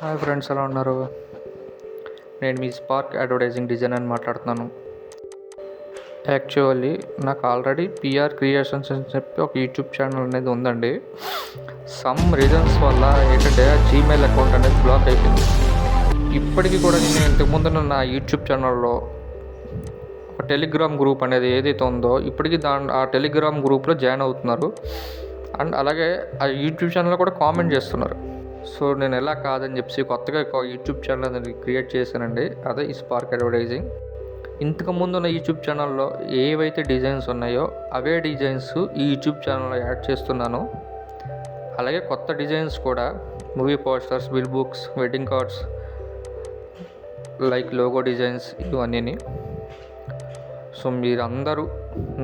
Hi friends, ఎలా ఉన్నారు? నేను మీ స్పార్క్ అడ్వర్టైజింగ్ డిజైన్ అని మాట్లాడుతున్నాను. యాక్చువల్లీ నాకు ఆల్రెడీ పిఆర్ క్రియేషన్స్ అని చెప్పి ఒక యూట్యూబ్ ఛానల్ అనేది ఉందండి. సమ్ రీజన్స్ వల్ల ఏంటంటే జీమెయిల్ అకౌంట్ అనేది బ్లాక్ అయిపోయింది. ఇప్పటికీ కూడా నేను ఇంతకుముందు నా యూట్యూబ్ ఛానల్లో ఒక టెలిగ్రామ్ గ్రూప్ అనేది ఏదైతే ఉందో ఇప్పటికీ ఆ టెలిగ్రామ్ గ్రూప్లో జాయిన్ అవుతున్నారు. అండ్ అలాగే ఆ యూట్యూబ్ ఛానల్లో కూడా కామెంట్ చేస్తున్నారు. సో నేను ఎలా కాదని చెప్పి కొత్తగా యూట్యూబ్ ఛానల్ అనేది క్రియేట్ చేశానండి. అదే ఈ స్పార్క్ అడ్వర్టైజింగ్. ఇంతకుముందు ఉన్న యూట్యూబ్ ఛానల్లో ఏవైతే డిజైన్స్ ఉన్నాయో అవే డిజైన్స్ ఈ యూట్యూబ్ ఛానల్లో యాడ్ చేస్తున్నాను. అలాగే కొత్త డిజైన్స్ కూడా movie posters, bill books, wedding cards, like logo designs ఇవన్నీ. సో మీరందరూ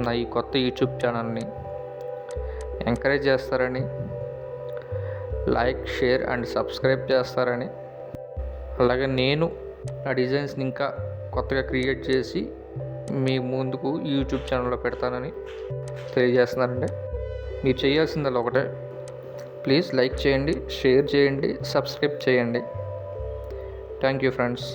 నా ఈ కొత్త యూట్యూబ్ ఛానల్ని ఎంకరేజ్ చేస్తారని, లైక్, షేర్ అండ్ సబ్స్క్రైబ్ చేస్తారని, అలాగే నేను ఆ డిజైన్స్ని ఇంకా కొత్తగా క్రియేట్ చేసి మీ ముందుకు యూట్యూబ్ ఛానల్లో పెడతానని తెలియజేస్తున్నానండి. మీరు చేయాల్సిందల్లా ఒకటే, ప్లీజ్ లైక్ చేయండి, షేర్ చేయండి, సబ్స్క్రైబ్ చేయండి. Thank you friends.